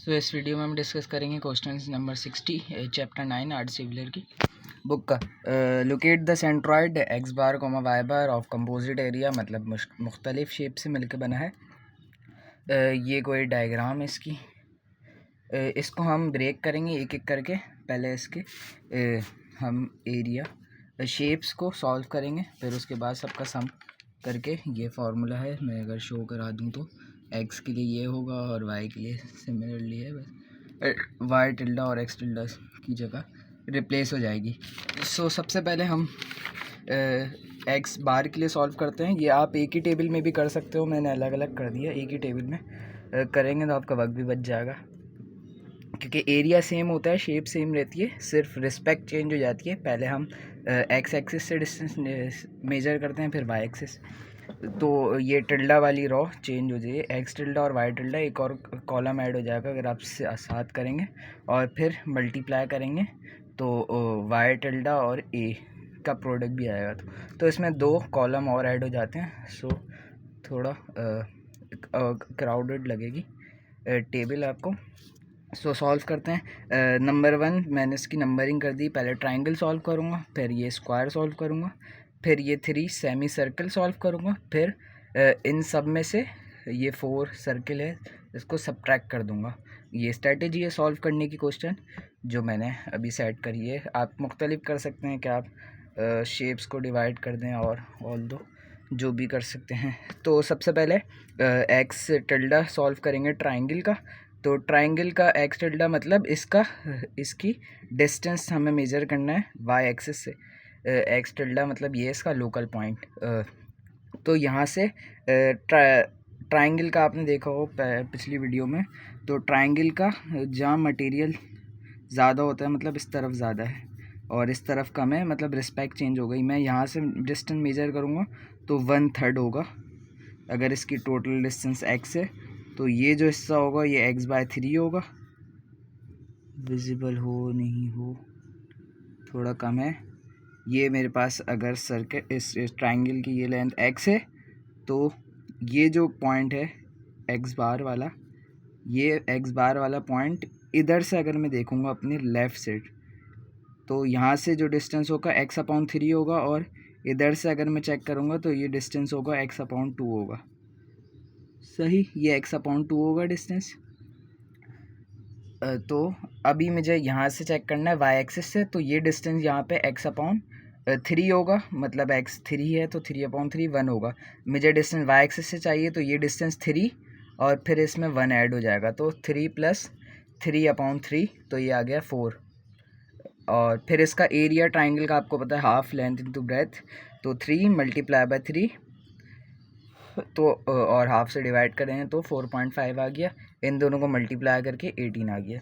तो इस वीडियो में हम डिस्कस करेंगे क्वेश्चन नंबर 60 चैप्टर 9 आर्ट सिविलर की बुक का। Locate the centroid x bar comma y bar of composite area, मतलब मुख्तलिफ शेप से मिलकर बना है। ये कोई डायग्राम है इसकी। इसको हम ब्रेक करेंगे एक एक करके। पहले इसके हम एरिया शेप्स को सॉल्व करेंगे, फिर उसके बाद सबका सम करके ये फार्मूला है, मैं अगर शो करा दूँ तो एक्स के लिए ये होगा और वाई के लिए सिमिलरली है, बस वाई टिल्डा और एक्स टिल्डा की जगह रिप्लेस हो जाएगी। सो सबसे पहले हम एक्स बार के लिए सॉल्व करते हैं। ये आप एक ही टेबल में भी कर सकते हो, मैंने अलग अलग कर दिया। एक ही टेबल में करेंगे तो आपका वक्त भी बच जाएगा, क्योंकि एरिया सेम होता है, शेप सेम रहती है, सिर्फ रिस्पेक्ट चेंज हो जाती है। पहले हम एक्स एक्सिस से डिस्टेंस मेजर करते हैं, फिर वाई एक्सिस। तो ये टिल्डा वाली रॉ चेंज हो जाए, एक्स टिल्डा और वाई टिल्डा, एक और कॉलम ऐड हो जाएगा अगर आप साथ करेंगे और फिर मल्टीप्लाई करेंगे तो वाई टिल्डा और ए का प्रोडक्ट भी आएगा। तो इसमें दो कॉलम और ऐड हो जाते हैं, सो थोड़ा क्राउडेड लगेगी टेबल आपको। सो सॉल्व करते हैं। नंबर 1 मैंने इसकी नंबरिंग कर दी। पहले ट्राइंगल सॉल्व करूँगा, फिर ये स्क्वायर सॉल्व करूँगा, फिर ये 3 सेमी सर्कल सॉल्व करूँगा, फिर इन सब में से ये 4 सर्कल है इसको सब्ट्रैक्ट कर दूँगा। ये स्ट्रेटजी है सॉल्व करने की क्वेश्चन जो मैंने अभी सेट करी है। आप मुख्तलिफ कर सकते हैं कि आप शेप्स को डिवाइड कर दें और ऑल दो जो भी कर सकते हैं। तो सबसे पहले एक्स टिल्डा सॉल्व करेंगे ट्राइंगल का। तो ट्राइंगल का एक्स टिल्डा मतलब इसकी डिस्टेंस हमें मेज़र करना है वाई एक्सिस से। एक्स टिल्डा मतलब ये इसका लोकल पॉइंट। तो यहाँ से ट्राइंगल का आपने देखा हो पिछली वीडियो में, तो ट्राइंगल का जहाँ मटेरियल ज़्यादा होता है मतलब इस तरफ ज़्यादा है और इस तरफ कम है, मतलब रिस्पेक्ट चेंज हो गई। मैं यहाँ से डिस्टेंस मेज़र करूँगा तो 1/3 होगा अगर इसकी टोटल डिस्टेंस x है। तो ये जो हिस्सा होगा ये x/3 होगा। विजिबल हो नहीं हो, थोड़ा कम है। ये मेरे पास अगर सर्कल इस ट्राइंगल की ये लेंथ x है, तो ये जो पॉइंट है x बार वाला, ये x बार वाला पॉइंट इधर से अगर मैं देखूँगा अपने लेफ़्ट साइड, तो यहाँ से जो डिस्टेंस होगा x/3 होगा, और इधर से अगर मैं चेक करूँगा तो ये डिस्टेंस होगा x/2 होगा। सही, ये x/2 होगा डिस्टेंस। तो अभी मुझे यहाँ से चेक करना है वाई एक्सिस से, तो ये डिस्टेंस यहाँ पे x/3 होगा, मतलब x 3 है तो 3/3 1 होगा। मुझे डिस्टेंस वाई एक्सिस से चाहिए, तो ये डिस्टेंस 3 और फिर इसमें 1 ऐड हो जाएगा, तो 3 + 3/3, तो ये आ गया 4। और फिर इसका एरिया ट्राइंगल का आपको पता है हाफ लेंथ इंटू ब्रेथ, तो 3 × 3 तो और हाफ से डिवाइड करें तो 4.5 आ गया। इन दोनों को मल्टीप्लाई करके 18 आ गया।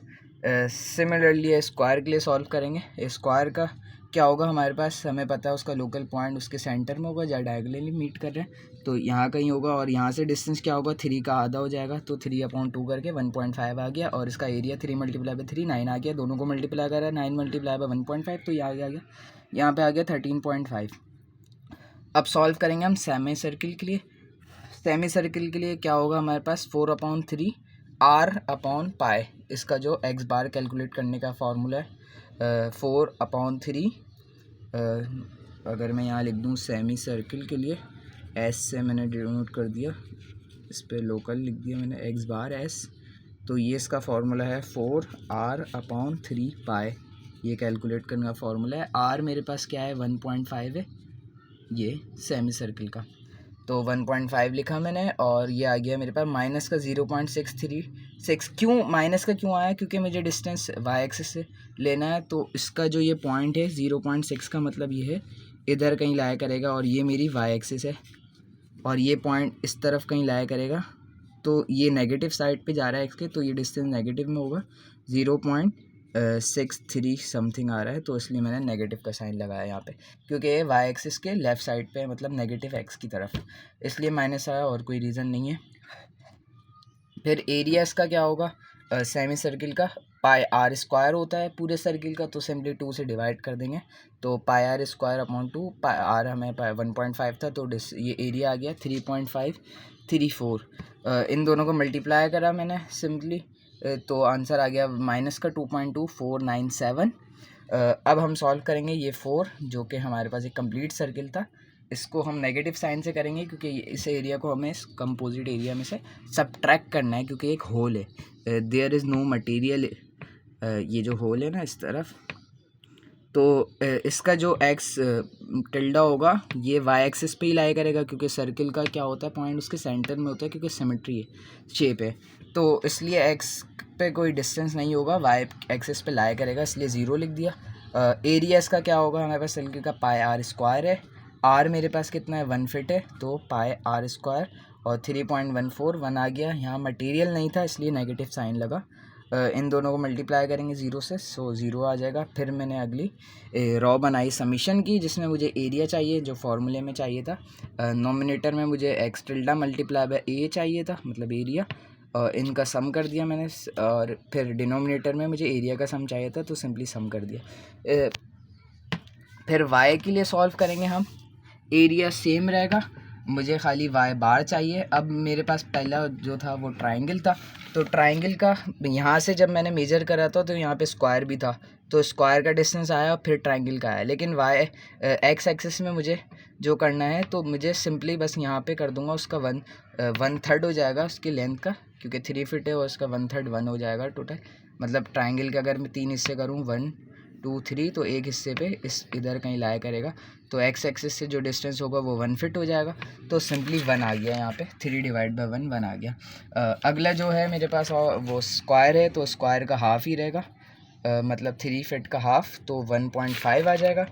सिमिलरली स्क्वायर के लिए सॉल्व करेंगे। स्क्वायर का क्या होगा हमारे पास, हमें पता है उसका लोकल पॉइंट उसके सेंटर में होगा जहाँ डायगोनली मीट कर रहे हैं, तो यहाँ कहीं होगा। और यहाँ से डिस्टेंस क्या होगा, 3 का आधा हो जाएगा, तो 3/2 करके 1.5 आ गया। और इसका एरिया 3 × 3 9 आ गया। दोनों को मल्टीप्लाई करा 9 × 1.5, तो यहाँ आ गया, यहाँ पे आ गया 13.5। अब सॉल्व करेंगे हम सेमी सर्किल के लिए। सेमी सर्किल के लिए क्या होगा हमारे पास, 4/3 r/π, इसका जो एक्स बार कैलकुलेट करने का फार्मूला है 4/3। अगर मैं यहाँ लिख दूँ सेमी सर्किल के लिए, एस से मैंने डिनोट कर दिया, इस पर लोकल लिख दिया मैंने एक्स बार एस, तो ये इसका फार्मूला है 4r/3π। ये कैलकुलेट करने का फार्मूला है। आर मेरे पास क्या है 1.5 है ये सेमी सर्किल का, तो 1.5 लिखा मैंने। और ये आ गया मेरे पास माइनस का 0.636। क्यों माइनस का क्यों आया, क्योंकि मुझे डिस्टेंस वाई एक्सिस से लेना है। तो इसका जो ये पॉइंट है 0.6 का मतलब ये है इधर कहीं लाया करेगा, और ये मेरी वाई एक्सिस है, और ये पॉइंट इस तरफ कहीं लाया करेगा, तो ये नेगेटिव साइड पे जा रहा है इसके, तो ये डिस्टेंस नेगेटिव में होगा। 0.63 समथिंग आ रहा है, तो इसलिए मैंने नेगेटिव का साइन लगाया यहाँ पे, क्योंकि ये वाई एक्सिस के लेफ़्ट साइड पे मतलब नेगेटिव एक्स की तरफ, इसलिए माइनस आया, और कोई रीज़न नहीं है। फिर एरिया इसका क्या होगा सेमी सर्किल का, πr² होता है पूरे सर्किल का, तो सिंपली 2 से डिवाइड कर देंगे, तो πr²/2। r हमें 1.5 था, तो ये एरिया आ गया 3.534। इन दोनों को मल्टीप्लाई करा मैंने सिंपली, तो आंसर आ गया माइनस का 2.2497। अब हम सॉल्व करेंगे ये 4 जो कि हमारे पास एक कंप्लीट सर्किल था, इसको हम नेगेटिव साइन से करेंगे क्योंकि इस एरिया को हमें इस कंपोजिट एरिया में से सबट्रैक्ट करना है क्योंकि एक होल है, देयर इज़ नो मटेरियल, ये जो होल है ना इस तरफ, तो इसका जो एक्स टिल्डा होगा ये वाई एक्सिस पे ही लाई करेगा क्योंकि सर्किल का क्या होता है पॉइंट उसके सेंटर में होता है क्योंकि सिमेट्री है, शेप है, तो इसलिए एक्स पे कोई डिस्टेंस नहीं होगा, वाई एक्सिस पे लाई करेगा, इसलिए ज़ीरो लिख दिया। एरिया इसका क्या होगा, हमारे पास सर्किल का पाई आर स्क्वायर है, आर मेरे पास कितना है 1 फीट है, तो पाई आर स्क्वायर और 3.141 आ गया। यहाँ मटेरियल नहीं था इसलिए नेगेटिव साइन लगा। इन दोनों को मल्टीप्लाई करेंगे ज़ीरो से, सो ज़ीरो आ जाएगा। फिर मैंने अगली रॉ बनाई समीशन की जिसमें मुझे एरिया चाहिए जो फार्मूले में चाहिए था। नॉमिनेटर में मुझे एक्स टिल्डा मल्टीप्लाई बाय ए चाहिए था, मतलब एरिया, इनका सम कर दिया मैंने। और फिर डिनोमिनेटर में मुझे एरिया का सम चाहिए था तो सिंपली सम कर दिया। फिर वाई के लिए सॉल्व करेंगे हम, एरिया सेम रहेगा, मुझे खाली वाई बार चाहिए। अब मेरे पास पहला जो था वो ट्रायंगल था, तो ट्रायंगल का यहाँ से जब मैंने मेजर करा था तो यहाँ पे स्क्वायर भी था, तो स्क्वायर का डिस्टेंस आया और फिर ट्रायंगल का आया। लेकिन वाई एक्स एक्सिस में मुझे जो करना है तो मुझे सिंपली बस यहाँ पे कर दूंगा, उसका 1/3 हो जाएगा उसकी लेंथ का, क्योंकि 3 फीट है और उसका 1/3 1 हो जाएगा टोटल। मतलब ट्रायंगल का अगर मैं 3 हिस्से करूँ 1 2 3 तो एक हिस्से पे इस इधर कहीं लाया करेगा, तो एक्स एक्सिस से जो डिस्टेंस होगा वो 1 फीट हो जाएगा। तो सिंपली 1 आ गया यहाँ पे, 3/1 1 आ गया। अगला जो है मेरे पास वो स्क्वायर है, तो स्क्वायर का हाफ ही रहेगा, मतलब 3 फीट का हाफ, तो 1.5 आ जाएगा।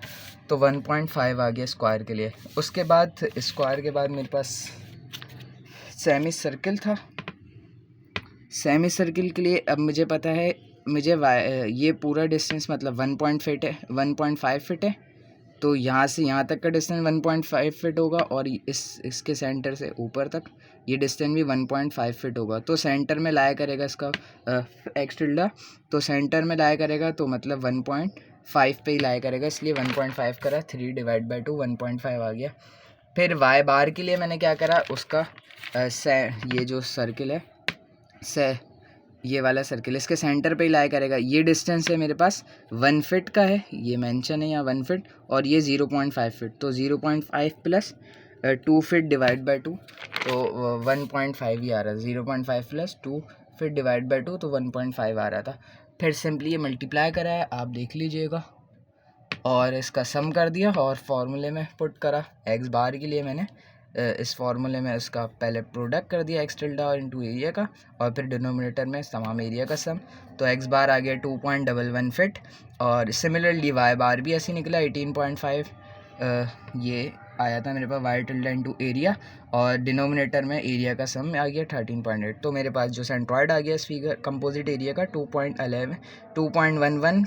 तो 1.5 आ गया स्क्वायर के लिए। उसके बाद स्क्वायर के बाद मेरे पास सेमी सर्किल था। सेमी सर्किल के लिए अब मुझे पता है मुझे ये पूरा डिस्टेंस मतलब 1.5 फीट है, तो यहाँ से यहाँ तक का डिस्टेंस 1.5 फीट होगा और इसके सेंटर से ऊपर तक ये डिस्टेंस भी 1.5 फीट होगा। तो सेंटर में लाया करेगा इसका एक्स टिल्डा, तो सेंटर में लाया करेगा तो मतलब 1.5 पे ही लाया करेगा, इसलिए 1.5 करा, 3/2 1.5 आ गया। फिर वाई बार के लिए मैंने क्या करा, उसका ये जो सर्किल है ये वाला सर्किल इसके सेंटर पे ही लाया करेगा। ये डिस्टेंस है मेरे पास 1 फीट का है, ये मेंशन है यहाँ 1 फीट, और ये 0.5 फीट, तो 0.5 प्लस 2 फीट डिवाइड बाय 2, तो 1.5 ही आ रहा है। 0.5 प्लस 2 फीट डिवाइड बाय 2 तो 1.5 आ रहा था। फिर सिंपली ये मल्टीप्लाई करा है, आप देख लीजिएगा, और इसका सम कर दिया और फार्मूले में पुट करा। एक्स बार के लिए मैंने इस फार्मूले में इसका पहले प्रोडक्ट कर दिया एक्स टिल्डा और इंटू एरिया का, और फिर डिनोमिनेटर में तमाम एरिया का सम, तो एक्स बार आ गया 2.11 फिट। और सिमिलरली वाई बार भी ऐसे निकला 18.5, ये आया था मेरे पास वाई टिल्डा इंटू एरिया, और डिनोमिनेटर में एरिया का सम आ गया 13.8। तो मेरे पास जो सेंट्रॉयड आ गया इस फिगर कंपोजिट एरिया का 2.11 2.11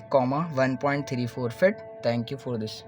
1.34 fit. Thank you for this.